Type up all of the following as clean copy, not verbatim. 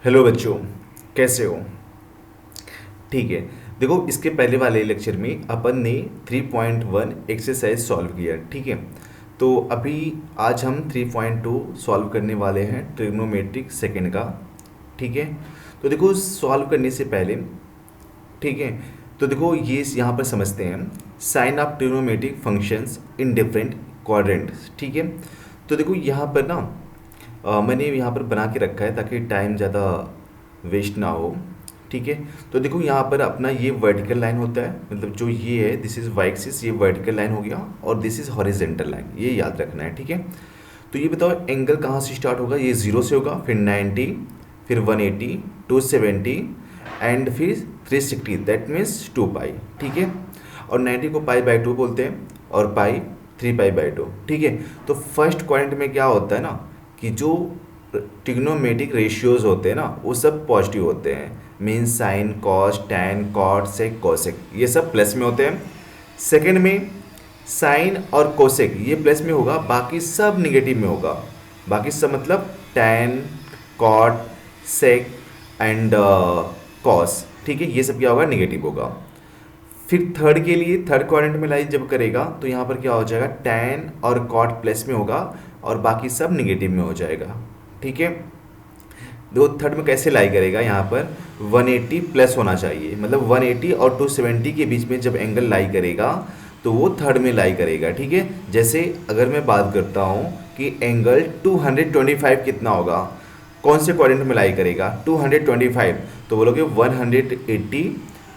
Hello बच्चों, कैसे हो? ठीक है। देखो, इसके पहले वाले लेक्चर में अपन ने 3.1 एक्सरसाइज सॉल्व किया, ठीक है। तो अभी आज हम 3.2 सॉल्व करने वाले हैं, ट्रिग्नोमेट्रिक सेकंड का। ठीक है। तो देखो, सॉल्व करने से पहले, ठीक है, तो देखो ये यहाँ पर समझते हैं sine of trigonometric functions in different quadrants. ठीक है। तो देखो यहाँ पर ना मैंने यहाँ पर बना के रखा है ताकि टाइम ज़्यादा वेस्ट ना हो। ठीक है। तो देखो यहाँ पर अपना ये वर्टिकल लाइन होता है, मतलब जो ये है दिस इज़ वाई एक्सिस, ये वर्टिकल लाइन हो गया, और दिस इज़ हॉरिजेंटल लाइन, ये याद रखना है। ठीक है। तो ये बताओ एंगल कहाँ से स्टार्ट होगा? ये 0 से होगा, फिर 90, फिर 180, 270 एंड फिर 360, दैट मीन्स 2 पाई। ठीक है। और 90 को पाई बाई 2 बोलते हैं और पाई 3 पाई बाई 2। ठीक है। तो फर्स्ट क्वाड्रेंट में क्या होता है ना कि जो ट्रिग्नोमेट्रिक रेशियोज होते हैं ना वो सब पॉजिटिव होते हैं, mean sine, cos, tan, cot, sec, cosec, ये सब प्लस में होते हैं। सेकंड में साइन और कोसेक ये प्लस में होगा, बाकी सब निगेटिव में होगा। बाकी सब मतलब tan, cot, sec and cos, ठीक है, ये सब क्या होगा? निगेटिव होगा। फिर थर्ड के लिए थर्ड क्वाड्रेंट में लाई जब करेगा तो यहाँ पर क्या हो जाएगा? टैन और कॉट प्लस में होगा और बाकी सब निगेटिव में हो जाएगा। ठीक है। देखो थर्ड में कैसे लाई करेगा, यहाँ पर 180 प्लस होना चाहिए, मतलब 180 और 270 के बीच में जब एंगल लाई करेगा तो वो थर्ड में लाई करेगा। ठीक है। जैसे अगर मैं बात करता हूँ कि एंगल 225 कितना होगा, कौन से क्वाड्रेंट में लाई करेगा? 225, तो बोलोगे 180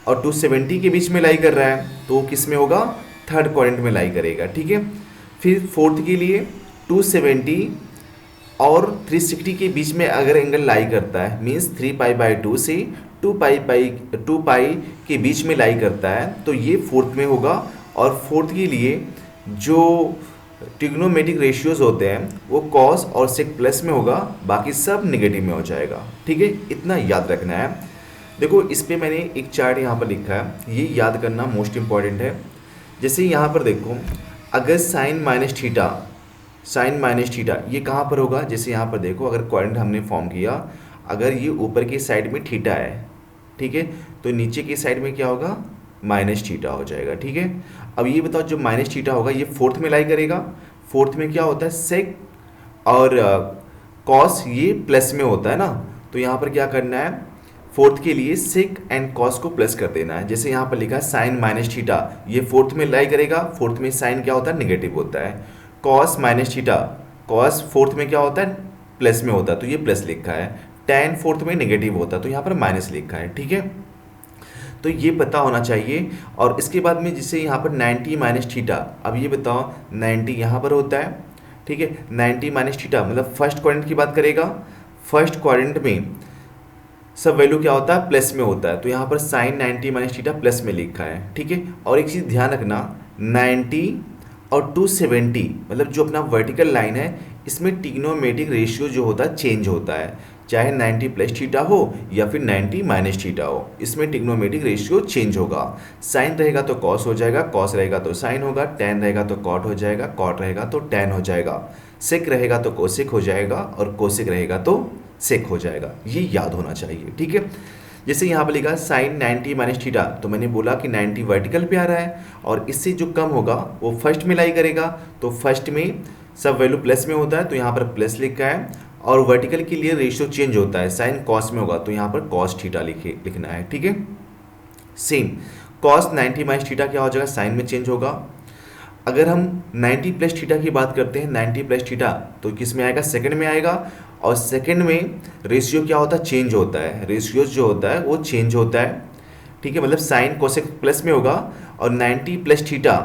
और 270 के बीच में लाई कर रहा है तो किस में होगा? थर्ड क्वाड्रेंट में लाई करेगा। ठीक है। फिर फोर्थ के लिए 270 और 360 के बीच में अगर एंगल लाई करता है, मीन्स 3 पाई बाई 2 से 2 पाई के बीच में लाई करता है, तो ये फोर्थ में होगा। और फोर्थ के लिए जो ट्रिग्नोमेट्रिक रेशियोज होते हैं वो कॉस और सेक प्लस में होगा, बाकी सब निगेटिव में हो जाएगा। ठीक है, इतना याद रखना है। देखो इस पे मैंने एक चार्ट यहाँ पर लिखा है, ये याद करना मोस्ट इम्पॉर्टेंट है। जैसे यहाँ पर देखो, अगर sine minus theta, sine minus theta ये कहाँ पर होगा? जैसे यहाँ पर देखो, अगर क्वाड्रेंट हमने फॉर्म किया, अगर ये ऊपर की साइड में थीटा है, ठीक है, तो नीचे की साइड में क्या होगा? माइनस थीटा हो जाएगा। ठीक है। अब ये बताओ जो माइनस थीटा होगा ये फोर्थ में लाई करेगा। फोर्थ में क्या होता है? सेक और कॉस ये प्लस में होता है ना, तो यहाँ पर क्या करना है? फोर्थ के लिए सेक एंड कॉस को प्लस कर देना है। जैसे यहाँ पर लिखा है साइन माइनस थीटा, ये फोर्थ में लाई करेगा। फोर्थ में साइन क्या होता है? निगेटिव होता है। Cos minus theta, cos fourth में क्या होता है? प्लस में होता है, तो ये प्लस लिखा है। टैन फोर्थ में नेगेटिव होता है, तो यहाँ पर माइनस लिखा है। ठीक है। तो ये पता होना चाहिए। और इसके बाद में जिससे यहाँ पर 90 माइनस थीटा, अब ये बताओ 90 यहाँ पर होता है, ठीक है, 90 माइनस थीटा मतलब फर्स्ट क्वाड्रेंट की बात करेगा। फर्स्ट क्वाड्रेंट में सब वैल्यू क्या होता है? प्लस में होता है, तो यहाँ पर साइन 90 माइनस थीटा प्लस में लिखा है। ठीक है। और एक चीज़ ध्यान रखना, 90 और 270 मतलब जो अपना वर्टिकल लाइन है, इसमें ट्रिग्नोमेट्रिक रेशियो जो होता है चेंज होता है, चाहे 90 प्लस थीटा हो या फिर 90 माइनस थीटा हो, इसमें ट्रिग्नोमेट्रिक रेशियो चेंज होगा। साइन रहेगा तो कॉस हो जाएगा, कॉस रहेगा तो साइन होगा, टैन रहेगा तो कॉट हो जाएगा, कॉट रहेगा तो टैन हो जाएगा, सेक रहेगा तो कोसेक हो जाएगा, और कोसेक रहेगा तो सेक हो जाएगा। ये याद होना चाहिए। ठीक है। जैसे यहाँ पर लिखा साइन 90 माइनस थीटा, तो मैंने बोला कि 90 वर्टिकल पे आ रहा है और इससे जो कम होगा वो फर्स्ट में लाई करेगा, तो फर्स्ट में सब वैल्यू प्लस में होता है, तो यहाँ पर प्लस लिखा है। और वर्टिकल के लिए रेशियो चेंज होता है, साइन कॉस में होगा, तो यहाँ पर कॉस थीटा लिखना है। ठीक है। सेम कॉस 90 माइनस थीटा क्या हो जाएगा? साइन में चेंज होगा। अगर हम 90 प्लस थीटा की बात करते हैं, 90 प्लस थीटा तो किस में आएगा? सेकंड में आएगा। और सेकंड में रेशियो क्या होता है? चेंज होता है, रेशियो जो होता है वो चेंज होता है। ठीक है, मतलब साइन कोसेक प्लस में होगा। और 90 प्लस थीटा,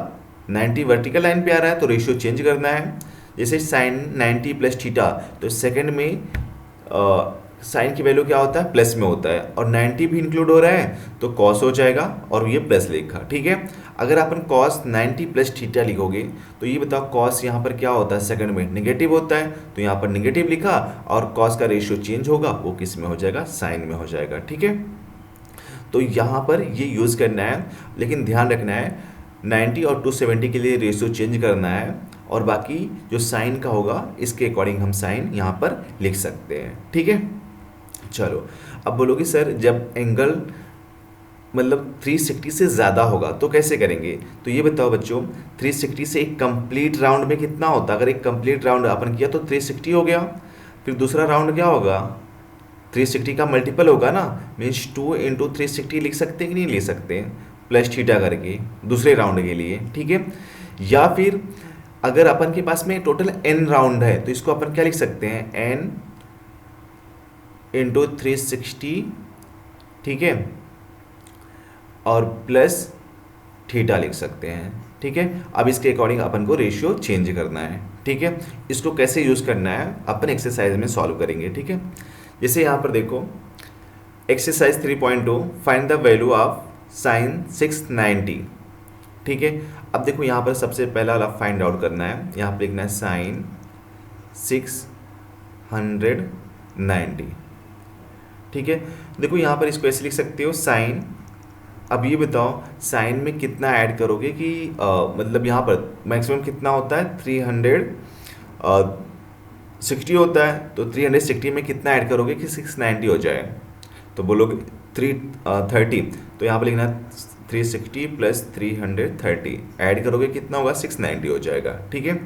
90 वर्टिकल लाइन पे आ रहा है तो रेशियो चेंज करना है। जैसे साइन 90 प्लस थीटा, तो सेकंड में साइन की वैल्यू क्या होता है? प्लस में होता है, और 90 भी इंक्लूड हो रहा है तो कॉस हो जाएगा, और ये प्लस लिखा। ठीक है। अगर अपन कॉस 90 प्लस थीटा लिखोगे तो ये बताओ कॉस यहाँ पर क्या होता है? सेकंड में नेगेटिव होता है, तो यहाँ पर नेगेटिव लिखा, और कॉस का रेशियो चेंज होगा, वो किस में हो जाएगा? साइन में हो जाएगा। ठीक है। तो यहाँ पर ये यूज़ करना है, लेकिन ध्यान रखना है 90 और 270 के लिए रेशियो चेंज करना है, और बाकी जो साइन का होगा इसके अकॉर्डिंग हम साइन यहाँ पर लिख सकते हैं। ठीक है। चलो, अब बोलोगे सर जब एंगल मतलब 360 से ज़्यादा होगा तो कैसे करेंगे? तो ये बताओ बच्चों, 360 से एक कंप्लीट राउंड में कितना होता है? अगर एक कंप्लीट राउंड अपन किया तो 360 हो गया, फिर दूसरा राउंड क्या होगा? 360 का मल्टीपल होगा ना, मीन्स 2 × 360 लिख सकते हैं कि नहीं लिख सकते? प्लस थीटा करके दूसरे राउंड के लिए, ठीक है। या फिर अगर अपन के पास में टोटल n राउंड है तो इसको अपन क्या लिख सकते हैं? n × 360, ठीक है, और प्लस थीटा लिख सकते हैं, ठीक है। अब इसके अकॉर्डिंग अपन को रेशियो चेंज करना है, ठीक है। इसको कैसे यूज़ करना है अपन एक्सरसाइज में सॉल्व करेंगे, ठीक है। जैसे यहाँ पर देखो exercise 3.2, find the value of sine 690, ठीक है। अब देखो यहाँ पर सबसे पहला वाला फाइंड आउट करना है, यहाँ पर लिखना है साइन 690, ठीक है। देखो यहाँ पर इसको ऐसे लिख सकते हो साइन, अब ये बताओ साइन में कितना ऐड करोगे कि मतलब यहाँ पर मैक्सिमम कितना होता है? 360 होता है, तो 360 में कितना ऐड करोगे कि 690 हो जाए? तो बोलोगे 330, तो यहाँ पर लिखना 360 प्लस 330 ऐड करोगे कितना होगा? 690 हो जाएगा, ठीक है।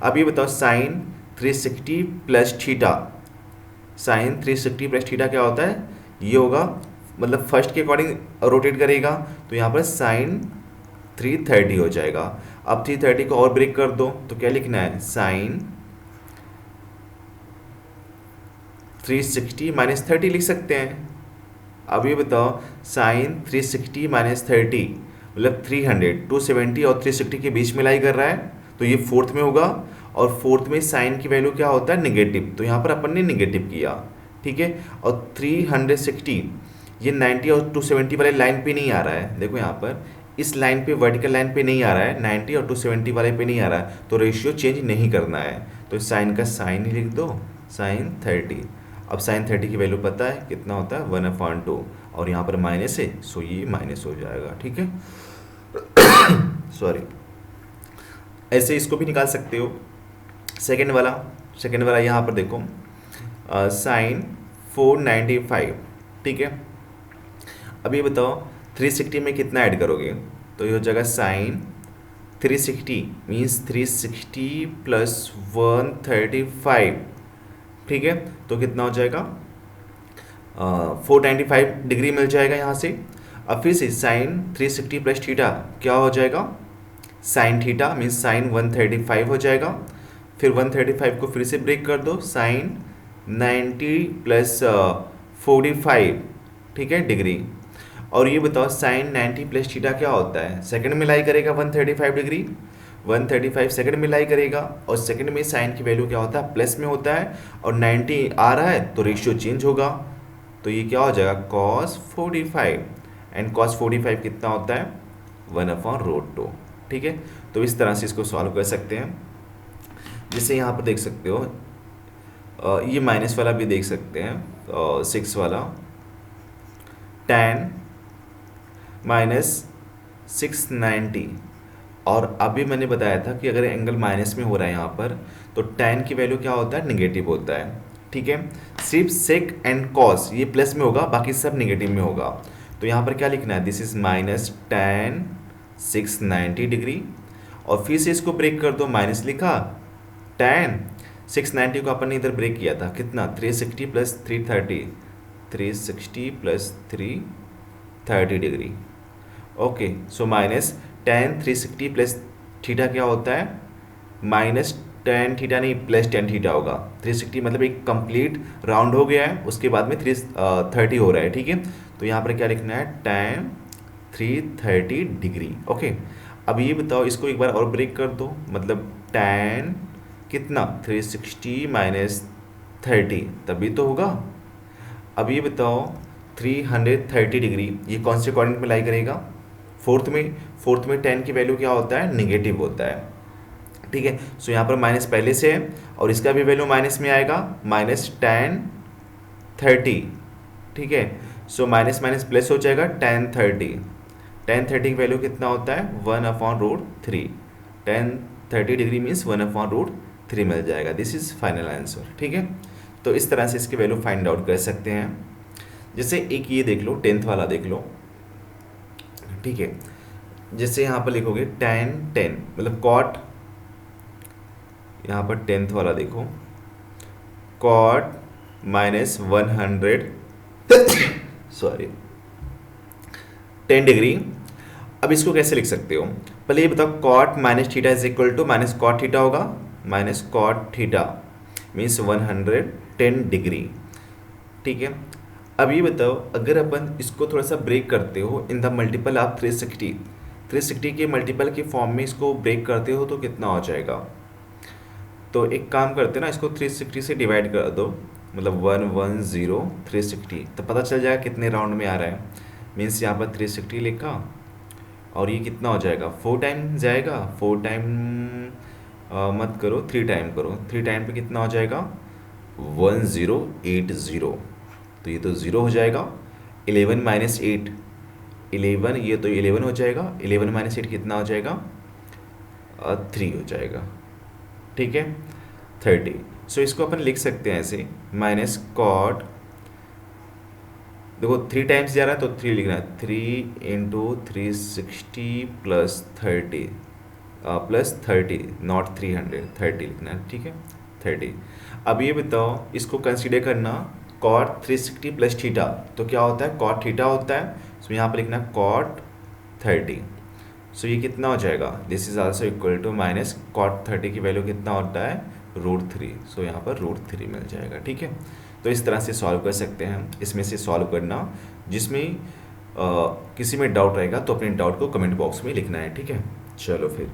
अब ये बताओ sine 360 plus theta, sine 360 plus theta क्या होता है? ये होगा मतलब फर्स्ट के अकॉर्डिंग रोटेट करेगा तो यहाँ पर साइन 330 हो जाएगा। अब 330 को और ब्रेक कर दो तो क्या लिखना है? साइन 360 माइनस 30 लिख सकते हैं। अब ये बताओ साइन 360 माइनस 30 मतलब 300, 270 और 360 के बीच में लाई कर रहा है तो ये फोर्थ में होगा, और फोर्थ में साइन की वैल्यू क्या होता है? निगेटिव, तो यहाँ पर अपन ने निगेटिव किया, ठीक है। और 360 ये 90 और 270 वाले लाइन पे नहीं आ रहा है, देखो यहाँ पर इस लाइन पे वर्टिकल लाइन पे नहीं आ रहा है, 90 और 270 वाले पे नहीं आ रहा है, तो रेशियो चेंज नहीं करना है, तो साइन का साइन ही लिख दो, साइन 30। अब साइन 30 की वैल्यू पता है कितना होता है? 1/2, और यहाँ पर माइनस है सो ये माइनस हो जाएगा, ठीक है। सॉरी, ऐसे इसको भी निकाल सकते हो। सेकेंड वाला यहाँ पर देखो साइन 495, ठीक है। अब ये बताओ 360 में कितना ऐड करोगे? तो ये हो जाएगा साइन 360 मीन्स 360 प्लस 135, ठीक है। तो कितना हो जाएगा? 495 डिग्री मिल जाएगा यहाँ से। अब फिर से साइन 360 प्लस थीटा क्या हो जाएगा? साइन थीटा मीन्स साइन 135 हो जाएगा। फिर 135 को फिर से ब्रेक कर दो, साइन 90 प्लस 45, ठीक है, डिग्री। और ये बताओ साइन 90 प्लस थीटा क्या होता है? सेकंड में लाई करेगा 135 डिग्री, 135 सेकंड में लाई करेगा, और सेकंड में साइन की वैल्यू क्या होता है? प्लस में होता है, और 90 आ रहा है तो रेशियो चेंज होगा, तो ये क्या हो जाएगा? cos 45, एंड cos 45 कितना होता है? 1/√2, ठीक है। तो इस तरह से इसको सॉल्व कर सकते हैं। जैसे यहाँ पर देख सकते हो ये माइनस वाला भी देख सकते हैं, 6 वाला tan माइनस 690, और अभी मैंने बताया था कि अगर एंगल माइनस में हो रहा है यहाँ पर तो tan की वैल्यू क्या होता है? निगेटिव होता है, ठीक है। सिर्फ सेक एंड कॉस ये प्लस में होगा, बाकी सब निगेटिव में होगा। तो यहाँ पर क्या लिखना है? This is minus tan 690 degree, और फिर से इसको ब्रेक कर दो, माइनस लिखा, tan 690 को अपन ने इधर ब्रेक किया था, कितना? 360 plus 330, 360 plus 330 degree, okay. So minus tan 360 plus theta क्या होता है? माइनस tan थीटा नहीं, प्लस tan थीटा होगा। 360 मतलब एक कंप्लीट राउंड हो गया है, उसके बाद में 330 हो रहा है, ठीक है। तो यहाँ पर क्या लिखना है? tan 330 degree, okay. अब ये बताओ इसको एक बार और ब्रेक कर दो, मतलब tan कितना? 360 माइनस 30 तभी तो होगा। अब ये बताओ 330 डिग्री ये कौन से क्वाड्रेंट में लाई करेगा? फोर्थ में tan की वैल्यू क्या होता है? निगेटिव होता है, ठीक है। सो यहाँ पर माइनस पहले से है, और इसका भी वैल्यू माइनस में आएगा, माइनस tan 30, ठीक है। सो माइनस माइनस प्लस हो जाएगा, tan 30 की वैल्यू कितना होता है? 1/√3, tan 30 डिग्री मीन्स 1/√3 मिल जाएगा। दिस इज फाइनल आंसर, ठीक है। तो इस तरह से इसकी वैल्यू फाइंड आउट कर सकते हैं। जैसे एक ये देख लो, 10th वाला देख लो, ठीक है। जैसे यहाँ पर लिखोगे tan मतलब कॉट, यहाँ पर 10th वाला देखो, कॉट -100 सॉरी 10 डिग्री। अब इसको कैसे लिख सकते हो, पहले ये बताओ, cot minus theta is equal to minus cot theta होगा, minus cot theta means 110 degree, ठीक है। अब ये बताओ, अगर अपन इसको थोड़ा सा ब्रेक करते हो इन द मल्टीपल ऑफ 360 के मल्टीपल के फॉर्म में इसको ब्रेक करते हो तो कितना हो जाएगा। तो एक काम करते हैं ना, इसको 360 से डिवाइड कर दो, मतलब 110 360, तो पता चल जाएगा कितने राउंड में आ रहा है। मीन्स यहाँ पर 360 लिखा और ये कितना हो जाएगा, 4 टाइम जाएगा, 4 टाइम मत करो, 3 टाइम करो, 3 टाइम पे कितना हो जाएगा 1080। तो ये तो 0 हो जाएगा, 11 माइनस 8 11, ये तो 11 हो जाएगा, 11 माइनस 8 कितना हो जाएगा 3 हो जाएगा, ठीक है 30। सो इसको अपन लिख सकते हैं ऐसे, माइनस कॉट, देखो 3 टाइम्स जा रहा है तो 3 लिखना है, 3 इंटू 360 प्लस 30 प्लस 30 नॉट 300, 30 लिखना है, ठीक है 30। अब ये बताओ, इसको कंसीडर करना कॉट 360 प्लस थीटा, तो क्या होता है कॉट थीटा होता है, सो यहाँ पर लिखना कॉट 30। सो ये कितना हो जाएगा, this is also equal to minus cot 30 की वैल्यू कितना होता है √3, सो यहाँ पर √3 मिल जाएगा, ठीक है। तो इस तरह से सॉल्व कर सकते हैं, इसमें से सॉल्व करना, जिसमें किसी में डाउट रहेगा तो अपने डाउट को कमेंट बॉक्स में लिखना है, ठीक है। चलो फिर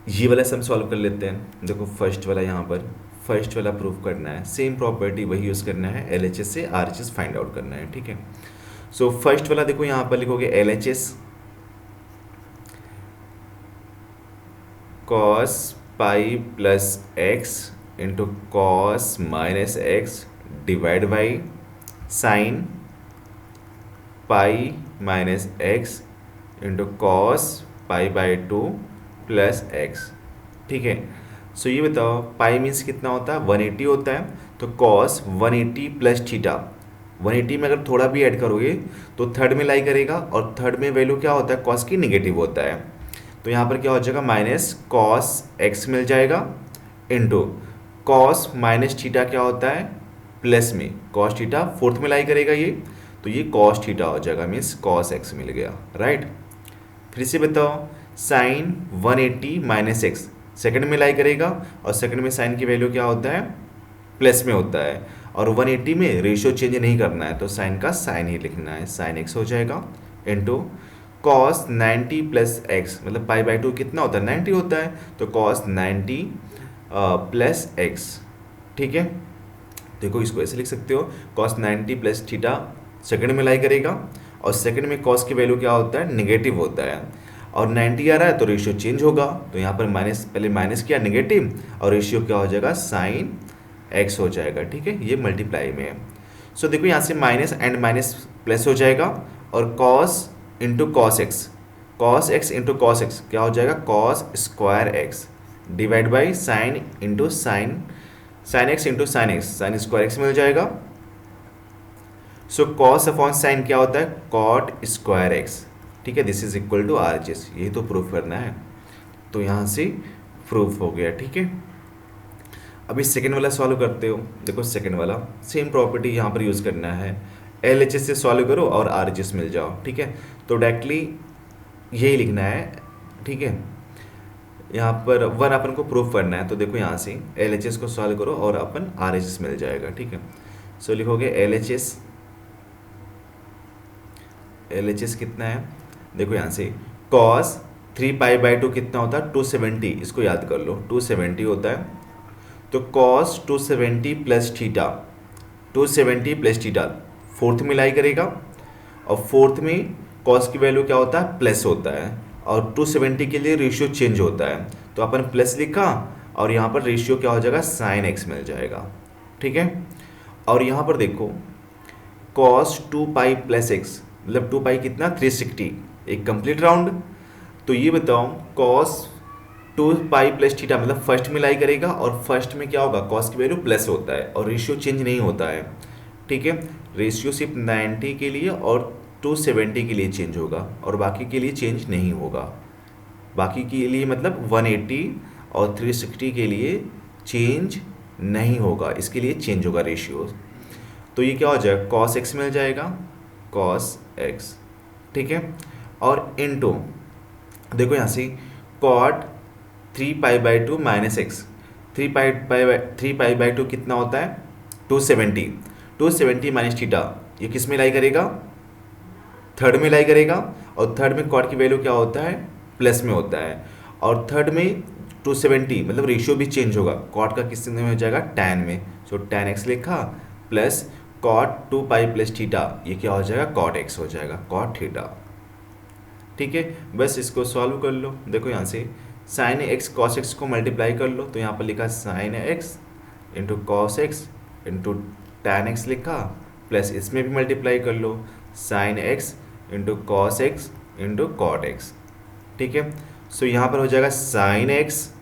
ये वाला सम सॉल्व कर लेते हैं। देखो फर्स्ट वाला, यहाँ पर फर्स्ट वाला प्रूफ करना है, सेम प्रॉपर्टी वही यूज़ करना है, LHS से RHS फाइंड आउट करना है, ठीक है। सो फर्स्ट वाला देखो, यहाँ पर लिखोगे LHS cos pi plus x into cos minus x divide by sine pi minus x into cos pi by 2 plus x, ठीक है। सो ये बताओ, पाई मीन्स कितना होता है 180 होता है, तो कॉस 180 प्लस थीटा, 180 में अगर थोड़ा भी ऐड करोगे तो थर्ड में लाई करेगा, और थर्ड में वैल्यू क्या होता है कॉस की निगेटिव होता है, तो यहाँ पर क्या हो जाएगा माइनस कॉस एक्स मिल जाएगा इंटू कॉस माइनस थीटा क्या होता है प्लस में कॉस थीटा, फोर्थ में लाई करेगा ये, तो ये कॉस थीटा हो जाएगा, मीन्स कॉस एक्स मिल गया, राइट। फिर से बताओ, साइन 180 माइनस एक्स सेकेंड में लाई करेगा, और सेकेंड में साइन की वैल्यू क्या होता है प्लस में होता है, और 180 में रेशियो चेंज नहीं करना है, तो साइन का साइन ही लिखना है, साइन एक्स हो जाएगा इंटू कॉस 90 प्लस एक्स, मतलब पाई बाई 2 कितना होता है 90 होता है, तो कॉस 90 प्लस एक्स, ठीक है। देखो इसको ऐसे लिख सकते हो, कॉस 90 प्लस थीटा सेकंड में लाई करेगा, और सेकंड में कॉस की वैल्यू क्या होता है नेगेटिव होता है, और 90 आ रहा है तो रेशियो चेंज होगा, तो यहाँ पर माइनस, पहले माइनस किया नेगेटिव, और रेशियो क्या हो जाएगा साइन एक्स हो जाएगा, ठीक है, ये मल्टीप्लाई में है। सो देखो यहाँ से माइनस एंड माइनस प्लस हो जाएगा, और cos into cos X into cos X क्या हो जाएगा cos square X divide by sine into sine X into sine X, sine square X मिल जाएगा। सो कॉस अपॉन साइन क्या होता है कॉट स्क्वायर एक्स, ठीक है, this is equal to RHS, यही तो प्रूफ करना है, तो यहाँ से प्रूफ हो गया, ठीक है। अभी सेकेंड वाला सॉल्व करते हो, देखो सेकेंड वाला सेम प्रॉपर्टी यहाँ पर यूज़ करना है, LHS से सॉल्व करो और RHS मिल जाओ, ठीक है। तो डायरेक्टली यही लिखना है, ठीक है, यहाँ पर वन अपन को प्रूफ करना है, तो देखो यहाँ से LHS को सॉल्व करो और अपन RHS मिल जाएगा, ठीक है। सो लिखोगे LHS कितना है, देखो यहाँ से cos 3 पाई बाई 2 कितना होता है 270, इसको याद कर लो 270 होता है, तो cos 270 plus theta 270 plus theta fourth में लाई करेगा, और फोर्थ में कॉस की वैल्यू क्या होता है प्लस होता है, और 270 के लिए रेशियो चेंज होता है, तो अपन प्लस लिखा, और यहाँ पर रेशियो क्या हो जाएगा साइन एक्स मिल जाएगा, ठीक है। और यहाँ पर देखो कॉस 2 पाई प्लस एक्स, मतलब 2 पाई कितना 360, एक कंप्लीट राउंड। तो ये बताओ कॉस टू पाई प्लस थीटा मतलब फर्स्ट में लाई करेगा, और फर्स्ट में क्या होगा, कॉस की वैल्यू प्लस होता है और रेशियो चेंज नहीं होता है। ठीक है, रेशियो सिर्फ 90 के लिए और 270 के लिए चेंज होगा, और बाकी के लिए चेंज नहीं होगा। बाकी के लिए मतलब 180 और 360 के लिए चेंज नहीं होगा, इसके लिए चेंज होगा रेशियो। तो ये क्या हो जाएगा, कॉस एक्स मिल जाएगा, कॉस एक्स। ठीक है, और इनटू देखो यहाँ से कॉट 3 पाई/2 माइनस एक्स। 3 पाई/2 कितना होता है, 270। 270 माइनस थीटा, ये किस में लाई करेगा, थर्ड में लाई करेगा, और थर्ड में कॉट की वैल्यू क्या होता है, प्लस में होता है, और थर्ड में 270 मतलब रेशियो भी चेंज होगा, कॉट का किस में हो जाएगा, टैन में। सो टैन एक्स लिखा plus cot 2 pi plus theta, ये क्या हो जाएगा, कॉट एक्स हो जाएगा, कॉट थीटा। ठीक है, बस इसको सॉल्व कर लो। देखो यहाँ से साइन एक्स कॉस एक्स को मल्टीप्लाई कर लो, तो यहाँ पर लिखा sine X into cos X into tan X लिखा, प्लस इसमें भी मल्टीप्लाई कर लो, sine X into cos X into cot X. ठीक है, सो यहाँ पर हो जाएगा साइन एक्स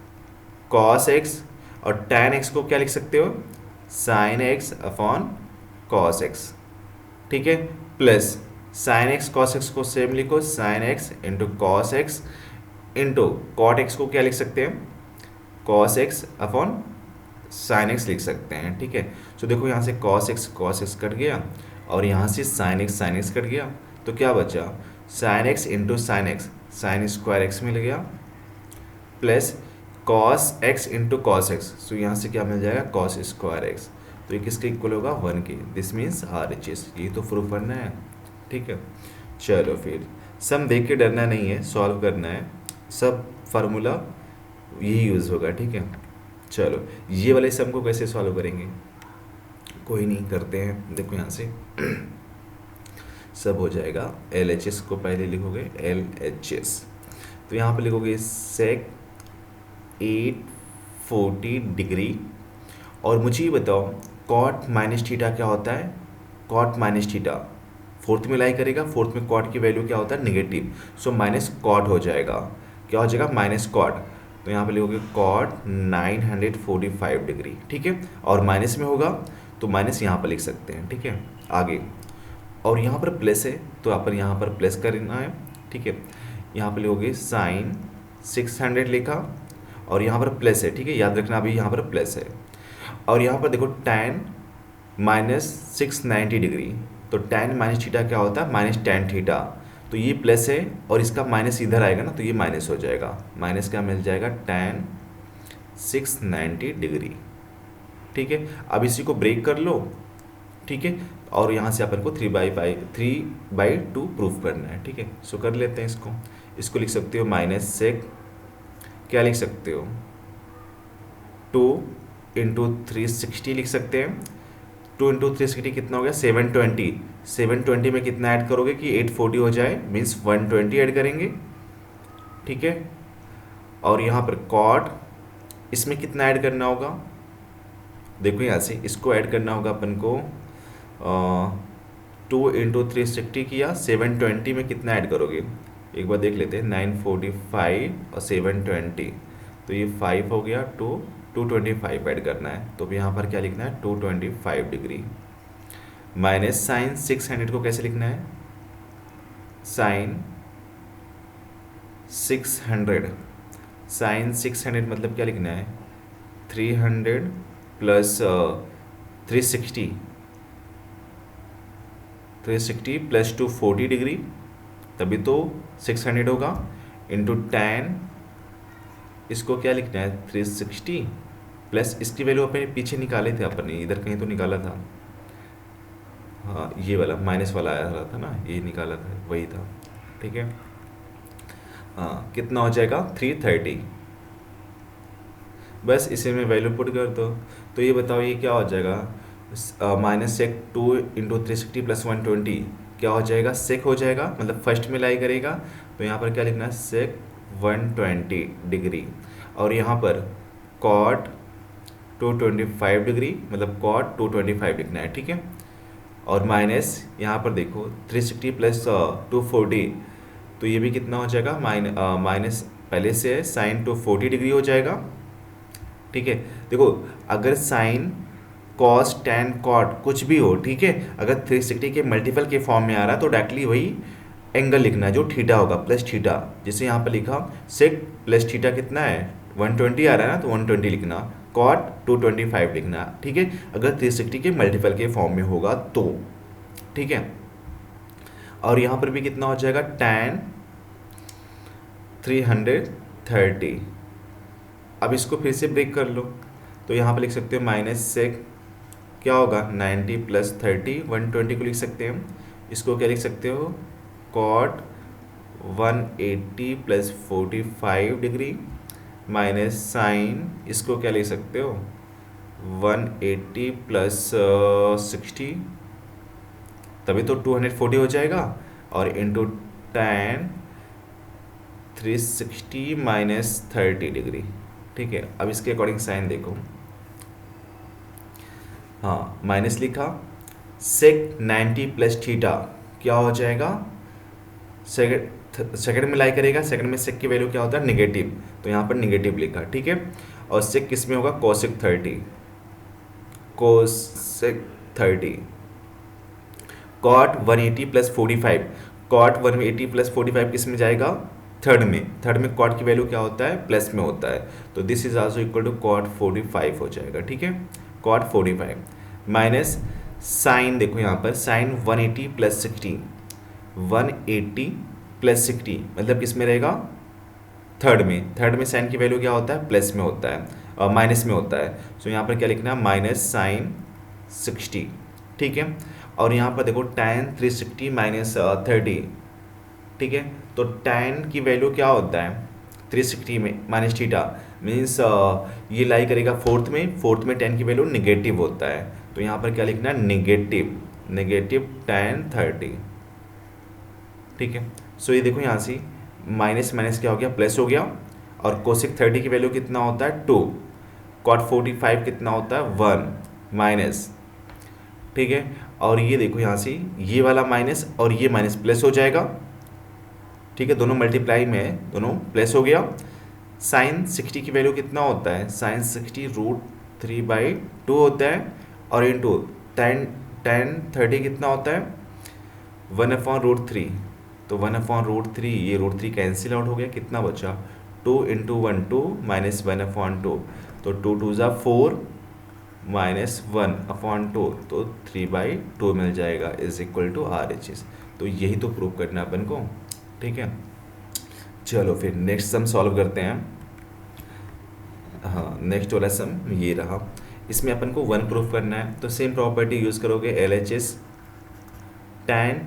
कॉस एक्स, और टैन एक्स को क्या लिख सकते हो, sine X upon cos X. ठीक है, plus sine X cos X को सेम लिखो, sine X into cos X into cot X को क्या लिख सकते हैं, cos X upon sine X लिख सकते हैं। ठीक है, तो देखो यहाँ से कॉस एक्स कट गया, और यहाँ से साइन एक्स कट गया, तो क्या बचा, sine X into sine X, sine square X मिल गया, plus cos X into cos X, तो यहाँ से क्या मिल जाएगा, कॉस स्क्वायर एक्स। तो ये किसके इक्वल होगा, 1 के। दिस मीन्स RHS, ये तो प्रूफ करना है। ठीक है, चलो फिर सम देख के डरना नहीं है, सॉल्व करना है, सब फार्मूला यही यूज़ होगा। ठीक है, चलो ये वाले सम को कैसे सॉल्व करेंगे, कोई नहीं, करते हैं। देखो यहाँ से सब हो जाएगा। LHS को पहले लिखोगे, LHS, तो यहाँ पर लिखोगे सेक 840 डिग्री, और मुझे ये बताओ कॉट माइनस थीटा क्या होता है, कॉट माइनस थीटा फोर्थ में लाई करेगा, फोर्थ में कॉट की वैल्यू क्या होता है, नेगेटिव, सो माइनस कॉट हो जाएगा, क्या हो जाएगा, माइनस कॉट। तो यहाँ पे लिखोगे कॉट 945 डिग्री। ठीक है, और माइनस में होगा तो माइनस यहाँ पर लिख सकते हैं। ठीक है, आगे, और यहाँ पर प्लस है तो यहाँ पर प्लस करना है। ठीक है, यहाँ पर लिखोगे साइन 600 लिखा, और यहाँ पर प्लस है। ठीक है, याद रखना अभी यहाँ पर प्लस है, और यहाँ पर देखो tan -690 डिग्री, तो tan माइनस थीटा क्या होता है, माइनस tan थीटा, तो ये प्लस है और इसका माइनस इधर आएगा ना, तो ये माइनस हो जाएगा, माइनस क्या मिल जाएगा, tan 690 डिग्री। ठीक है, अब इसी को ब्रेक कर लो। ठीक है, और यहाँ से अपन को 3/2 प्रूफ करना है। ठीक है, सो कर लेते हैं इसको लिख सकते हो माइनस सेक, क्या लिख सकते हो, 2 इंटू 360 लिख सकते हैं। 2 इंटू 360 कितना हो गया, 720। 720 में कितना ऐड करोगे कि 840 हो जाए, मीन्स 120 ऐड करेंगे। ठीक है, और यहाँ पर कॉट, इसमें कितना ऐड करना होगा, देखो यहाँ से इसको ऐड करना होगा अपन को, 2 इंटू 360 किया, 720 में कितना ऐड करोगे, एक बार देख लेते हैं, 945 और 720, तो ये 5 हो गया, 225 ऐड करना है, तो यहाँ पर क्या लिखना है, 225 डिग्री, माइनस साइन 600 को कैसे लिखना है, साइन 600, साइन 600 मतलब क्या लिखना है, 300 प्लस 360 प्लस 240 डिग्री, तभी तो 600 होगा, इंटू tan, इसको क्या लिखना है, 360 प्लस इसकी वैल्यू अपन पीछे निकाले थे, अपन ने इधर कहीं तो निकाला था, हाँ ये वाला माइनस वाला आया रहा था ना, ये निकाला था, वही था। ठीक है, हाँ कितना हो जाएगा, 330, बस इसी में वैल्यू पुट कर दो। तो ये बताओ ये क्या हो जाएगा, माइनस सेक 2 इंटू 360 प्लस 120 क्या हो जाएगा, सेक हो जाएगा, मतलब फर्स्ट में लाई करेगा, तो यहाँ पर क्या लिखना है, सेक 120 डिग्री, और यहाँ पर कॉट 225 डिग्री, मतलब कॉट 225 लिखना है। ठीक है, और माइनस यहाँ पर देखो 360 प्लस 240, तो ये भी कितना हो जाएगा, माइनस पहले से है, साइन 240 डिग्री हो जाएगा। ठीक है, देखो अगर साइन कॉस टैन कॉट कुछ भी हो, ठीक है, अगर 360 के मल्टीपल के फॉर्म में आ रहा है तो डायरेक्टली वही एंगल लिखना है जो थीटा होगा, प्लस थीटा। जैसे यहाँ पर लिखा सेक प्लस थीटा कितना है 120 आ रहा है ना, तो 120 लिखना, कॉट 225 लिखना। ठीक है, अगर 360 के मल्टीपल के फॉर्म में होगा तो। ठीक है, और यहाँ पर भी कितना हो जाएगा टैन 330। अब इसको फिर से ब्रेक कर लो, तो यहाँ पर लिख सकते हो माइनस सेक क्या होगा 90 प्लस 30, 120 को लिख सकते हैं हम। इसको क्या लिख सकते हो cot 180 plus 45 degree minus sine, इसको क्या लिख सकते हो 180 प्लस 60, तभी तो 240 हो जाएगा, और इंटू टैन 360 माइनस 30 डिग्री। ठीक है, अब इसके अकॉर्डिंग साइन देखो, हाँ माइनस लिखा, सेक 90 प्लस थीटा क्या हो जाएगा, सेकंड में लाई करेगा, सेकंड में सेक की वैल्यू क्या होता है नेगेटिव, तो यहाँ पर नेगेटिव लिखा। ठीक है, और सेक किस में होगा cosec 30, cosec 30, cot 180 plus 45, cot 180 plus 45 किस में जाएगा थर्ड में, थर्ड में कॉट की वैल्यू क्या होता है प्लस में होता है, तो this is also equal to cot 45 हो जाएगा। ठीक है, कॉट 45 माइनस साइन, देखो यहाँ पर साइन 180 प्लस 60, 180 प्लस 60 मतलब किस में रहेगा थर्ड में, थर्ड में साइन की वैल्यू क्या होता है प्लस में होता है और माइनस में होता है, सो यहाँ पर क्या लिखना है माइनस साइन 60। ठीक है, और यहाँ पर देखो tan 360 माइनस 30। ठीक है, तो tan की वैल्यू क्या होता है 360 में माइनस थीटा, मीन्स ये लाई करेगा फोर्थ में, फोर्थ में tan की वैल्यू निगेटिव होता है, तो यहाँ पर क्या लिखना है नेगेटिव, नेगेटिव tan 30। ठीक है, सो ये देखो यहाँ से माइनस माइनस क्या हो गया प्लस हो गया, और कोसेक 30 की वैल्यू कितना होता है 2, कॉट 45 कितना होता है 1 माइनस। ठीक है, और ये देखो यहाँ से ये वाला माइनस और ये माइनस प्लस हो जाएगा। ठीक है, दोनों मल्टीप्लाई में है, दोनों प्लस हो गया। साइन 60 की वैल्यू कितना होता है साइन 60 √3/2 होता है, और इंटू tan 30 कितना होता है 1/√3, तो 1/√3, ये √3 कैंसिल आउट हो गया, कितना बचा 2 × 1 2 माइनस 1/2, तो 2 2 ज़ा 4 माइनस 1/2, तो 3/2 मिल जाएगा इज इक्वल टू RHS। तो यही तो प्रूव करना है अपन को। ठीक है, चलो फिर नेक्स्ट सम सॉल्व करते हैं। हाँ, नेक्स्ट वाला सम ये रहा, इसमें अपन को 1 प्रूफ करना है, तो सेम प्रॉपर्टी यूज़ करोगे LHS tan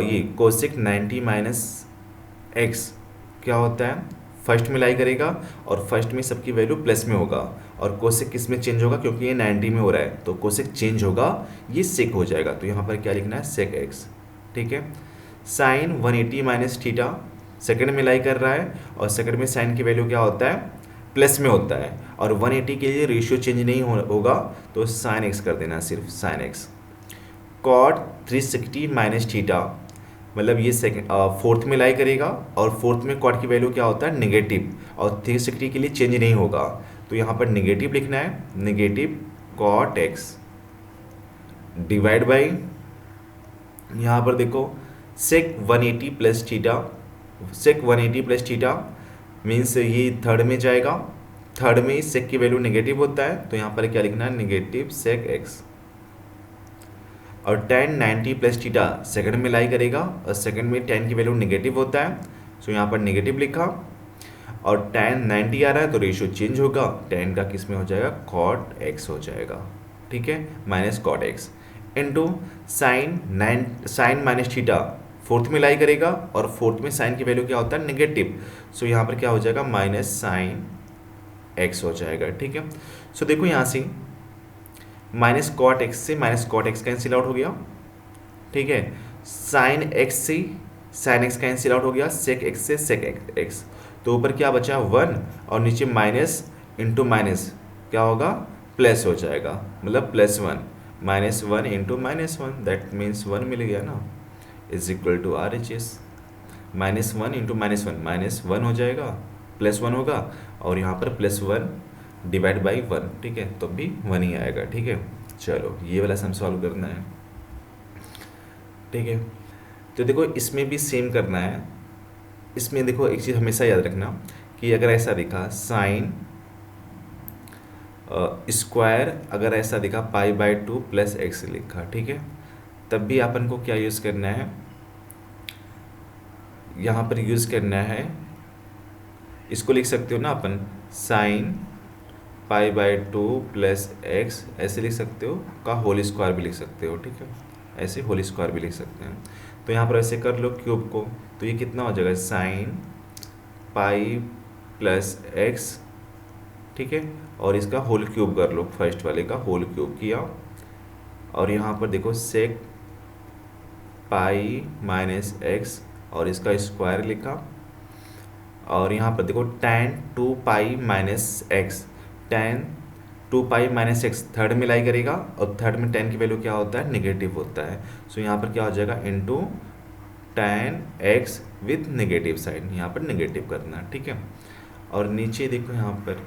ये कोसेक 90 माइनस एक्स क्या होता है फर्स्ट में लाई करेगा, और फर्स्ट में सबकी वैल्यू प्लस में होगा, और कोसेक किस में चेंज होगा क्योंकि ये 90 में हो रहा है, तो कोसेक चेंज होगा, ये सेक हो जाएगा, तो यहाँ पर क्या लिखना है सेक एक्स। ठीक है, साइन 180 माइनस थीटा सेकंड में लाई कर रहा है, और सेकंड में साइन की वैल्यू क्या होता है प्लस में होता है, और 180 के लिए रेशियो चेंज नहीं होगा, तो साइन एक्स कर देना, सिर्फ sine X. Cot 360 minus theta मतलब ये सेकंड फोर्थ में लाई करेगा, और फोर्थ में कॉट की वैल्यू क्या होता है नेगेटिव, और 360 के लिए चेंज नहीं होगा, तो यहाँ पर नेगेटिव लिखना है, negative cot X divide by, यहाँ पर देखो sec 180 plus theta, sec 180 plus theta means ये थर्ड में जाएगा, थर्ड में सेक की वैल्यू नेगेटिव होता है, तो यहाँ पर क्या लिखना है नेगेटिव सेक एक्स। और tan 90 प्लस थीटा सेकंड में लाई करेगा, और सेकंड में tan की वैल्यू नेगेटिव होता है, सो यहाँ पर नेगेटिव लिखा, और tan 90 आ रहा है तो रेशियो चेंज होगा, tan का किस में हो जाएगा cot x हो जाएगा। ठीक है, minus cot x into sine minus theta fourth में लाई करेगा, और फोर्थ में साइन की वैल्यू क्या होता है नेगेटिव, सो यहाँ पर क्या हो जाएगा माइनस साइन एक्स हो जाएगा। ठीक है, सो देखो यहाँ से माइनस कॉट एक्स से minus cot X cancel out हो गया। ठीक है, साइन एक्स से साइन एक्स कैंसिल आउट हो गया, सेक एक्स से सेक एक्स, तो ऊपर क्या बचा 1, और नीचे माइनस इंटू माइनस क्या होगा प्लस हो जाएगा, मतलब +1 -1 इंटू -1 दैट मीन्स 1 मिल गया ना, is equal to RHS। -1 into -1 -1 हो जाएगा, +1 होगा, और यहाँ पर +1 डिवाइड बाई 1, ठीक है, तो भी 1 ही आएगा, ठीक है। चलो ये वाला सम सॉल्व करना है, ठीक है। तो देखो इसमें भी सेम करना है। इसमें देखो एक चीज़ हमेशा याद रखना कि अगर ऐसा दिखा साइन स्क्वायर, अगर ऐसा दिखा π/2 + x लिखा, ठीक है, तब भी अपन को क्या यूज़ करना है, यहाँ पर यूज़ करना है, इसको लिख सकते हो ना अपन साइन π/2 + x, ऐसे लिख सकते हो, का होल स्क्वायर भी लिख सकते हो, ठीक है, ऐसे होल स्क्वायर भी लिख सकते हैं। तो यहाँ पर ऐसे कर लो क्यूब को, तो ये कितना हो जाएगा साइन पाई + x, ठीक है, और इसका होल क्यूब कर लो, फर्स्ट वाले का होल क्यूब किया, और यहाँ पर देखो सेक पाई - x, और इसका स्क्वायर लिखा, और यहाँ पर देखो tan 2π - x, tan 2π - x third में लाई करेगा, और थर्ड में tan की वैल्यू क्या होता है, नेगेटिव होता है। सो यहाँ पर क्या हो जाएगा, into tan x with negative sign, यहाँ पर नेगेटिव करना, ठीक है। और नीचे देखो यहाँ पर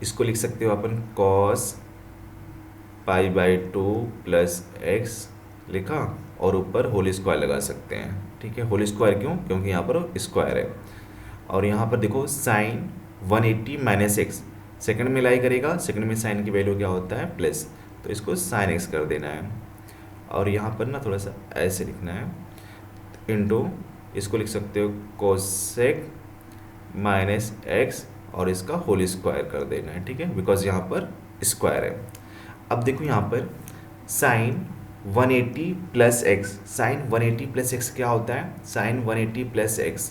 इसको लिख सकते हो अपन cos π/2 + x लिखा, और ऊपर होल स्क्वायर लगा सकते हैं, ठीक है। होल स्क्वायर क्यों, क्योंकि यहाँ पर स्क्वायर है। और यहाँ पर देखो साइन 180 - x सेकंड में लाई करेगा, सेकंड में साइन की वैल्यू क्या होता है, प्लस, तो इसको sin x कर देना है। और यहाँ पर ना थोड़ा सा ऐसे लिखना है, इंटू इसको लिख सकते हो कोसेक -x, और इसका होल स्क्वायर कर देना है, ठीक है, बिकॉज यहाँ पर स्क्वायर है। अब देखो यहाँ पर साइन 180 + x, साइन 180 + x क्या होता है, साइन 180 + x,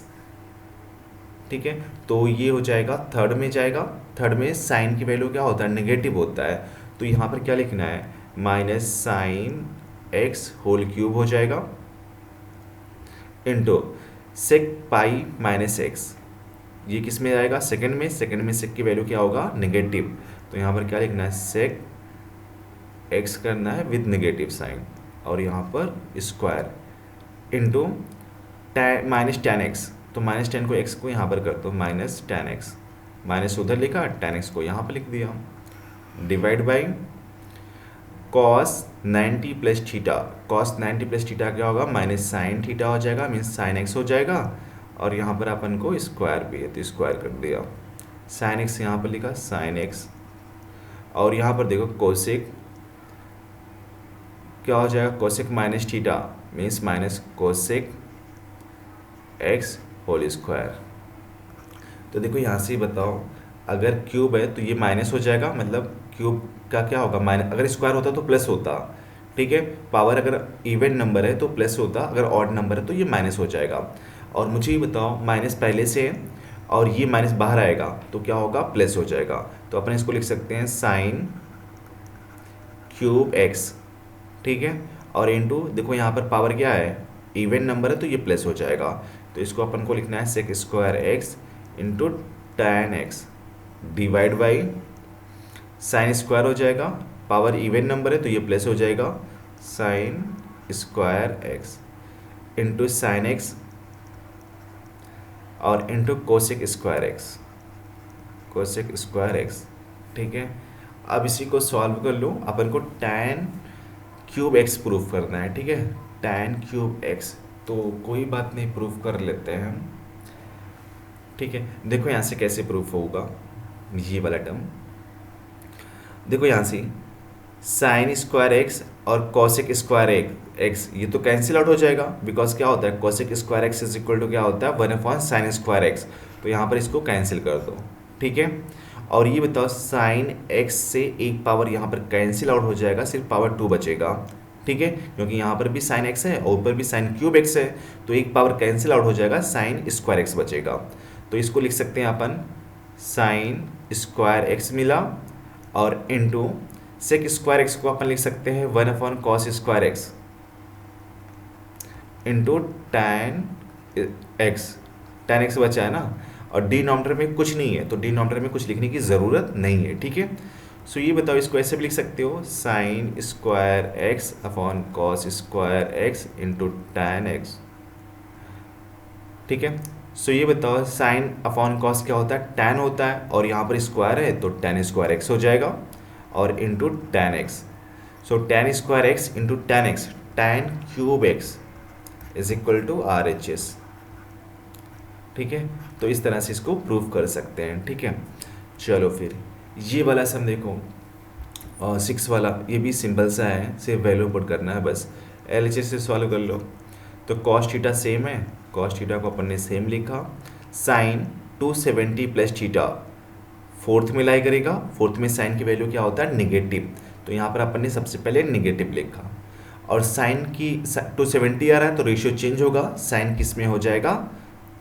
ठीक है। तो ये हो जाएगा, थर्ड में जाएगा, थर्ड में साइन की वैल्यू क्या होता है, नेगेटिव होता है, तो यहाँ पर क्या लिखना है, -sin x होल क्यूब हो जाएगा, इंटू सेक पाई -x, ये किस में आएगा, सेकंड में, सेकंड में सेक की वैल्यू क्या होगा, नेगेटिव, तो यहाँ पर क्या लिखना है, सेक x करना है विद नेगेटिव साइन, और यहाँ पर स्क्वायर, इंटू -tan x, तो -tan को x को यहाँ पर कर दो, -tan x, माइनस उधर लिखा, tan x को यहाँ पर लिख दिया, divide by cos 90 + theta, cos 90 + theta क्या होगा, -sin थीटा हो जाएगा, मीन्स sin x हो जाएगा, और यहाँ पर अपन को स्क्वायर भी है तो स्क्वायर कर दिया, sin x यहाँ पर लिखा sin x, और यहाँ पर देखो कोसेक क्या हो जाएगा, कोसेक -थीटा means -minus cosec x whole square. तो देखो यहाँ से बताओ, अगर क्यूब है तो ये माइनस हो जाएगा, मतलब क्यूब का क्या होगा, माइनस, अगर स्क्वायर होता तो प्लस होता, ठीक है, पावर अगर इवन नंबर है तो प्लस होता, अगर ऑड नंबर है तो ये माइनस हो जाएगा। और मुझे ये बताओ, माइनस पहले से है और ये माइनस बाहर आएगा तो क्या होगा, प्लस हो जाएगा, तो अपन इसको लिख सकते हैं साइन क्यूब x, ठीक है, और इंटू देखो यहाँ पर पावर क्या है, इवन नंबर है तो ये प्लस हो जाएगा, तो इसको अपन को लिखना है sec square x into tan x divide by sine square हो जाएगा, पावर इवन नंबर है तो ये प्लस हो जाएगा, sine square x into sine x और into cosec square x, cosec square x, ठीक है। अब इसी को सॉल्व कर लो, अपन को tan क्यूब x प्रूफ करना है, ठीक है, tan क्यूब x, तो कोई बात नहीं, प्रूफ कर लेते हैं हम, ठीक है। देखो यहाँ से कैसे प्रूफ होगा ये वाला टर्म, देखो यहाँ से साइन स्क्वायर एक्स और कॉसेक स्क्वायर एक्स ये तो कैंसिल आउट हो जाएगा, बिकॉज क्या होता है, cosec square X is equal to क्या होता है, 1/sin स्क्वायर एक्स, तो यहाँ पर इसको कैंसिल कर दो, ठीक है। और ये बताओ साइन एक्स से एक पावर यहाँ पर कैंसिल आउट हो जाएगा, सिर्फ पावर 2 बचेगा, ठीक है, क्योंकि यहाँ पर भी साइन एक्स है और ऊपर भी साइन क्यूब एक्स है, तो एक पावर कैंसिल आउट हो जाएगा, साइन स्क्वायर एक्स बचेगा, तो इसको लिख सकते हैं अपन साइन स्क्वायर एक्स मिला, और इंटू सेक स्क्वायर एक्स को अपन लिख सकते हैं 1/cos square X into tan X, tan x बचा है ना, और डिनोमिनेटर में कुछ नहीं है तो डिनोमिनेटर में कुछ लिखने की ज़रूरत नहीं है, ठीक है। सो ये बताओ, इसको ऐसे भी लिख सकते हो sign square x upon cos square X into tan x, ठीक है। सो ये बताओ साइन अपॉन कॉस क्या होता है, टैन होता है, और यहाँ पर स्क्वायर है तो टैन स्क्वायर एक्स हो जाएगा और into tan X. So tan square X into tan X, tan cube X is equal to R H S. ठीक है, तो इस तरह से इसको प्रूव कर सकते हैं। ठीक है, चलो फिर ये वाला सम देखो, 6 वाला, ये भी सिंपल सा है, सिर्फ वैल्यू पुट करना है बस। एल एच एस से सॉल्व कर लो। तो कॉस थीटा सेम है, कॉस थीटा को अपन ने सेम लिखा। साइन 270 प्लस थीटा फोर्थ में लाई करेगा, फोर्थ में साइन की वैल्यू क्या होता है, निगेटिव, तो यहाँ पर अपन ने सबसे पहले निगेटिव लिखा। और साइन की 270 आ रहा है तो रेशियो चेंज होगा, साइन किस में हो जाएगा,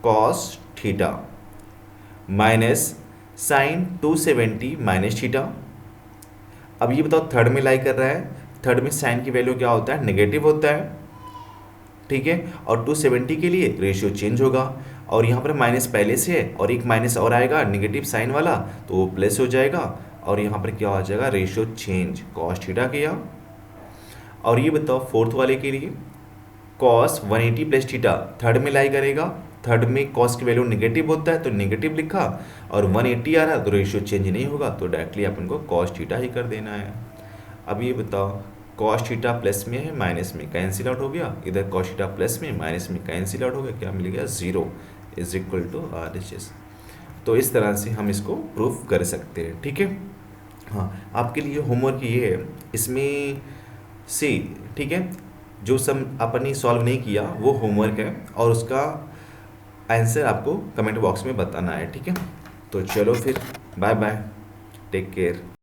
cos theta minus sine 270 minus theta. अब ये बताओ थर्ड में लाई कर रहा है, थर्ड में साइन की वैल्यू क्या होता है, नेगेटिव होता है। ठीक है, और 270 के लिए रेशियो चेंज होगा, और यहाँ पर माइनस पहले से है और एक माइनस और आएगा निगेटिव साइन वाला, तो वो प्लस हो जाएगा, और यहाँ पर क्या हो जाएगा, रेशियो चेंज कॉस थीटा किया। और ये बताओ फोर्थ वाले के लिए, कॉस 180 प्लस थीटा थर्ड में लाई करेगा, थर्ड में कॉस की वैल्यू नेगेटिव होता है तो नेगेटिव लिखा, और 180 आ रहा है तो रेशियो चेंज नहीं होगा, तो डायरेक्टली अपन को कॉस थीटा ही कर देना है। अब ये बताओ कॉस थीटा प्लस में है, माइनस में कैंसिल आउट हो गया, इधर कॉस थीटा प्लस में माइनस में कैंसिल आउट हो गया, क्या मिल गया, 0 is equal to R H S. तो इस तरह से हम इसको प्रूफ कर सकते हैं। ठीक है, हाँ आपके लिए होमवर्क ये है, इसमें से ठीक है जो सम अपन ने सॉल्व नहीं किया वो होमवर्क है, और उसका आंसर आपको कमेंट बॉक्स में बताना है। ठीक है, तो चलो फिर बाय बाय, टेक केयर।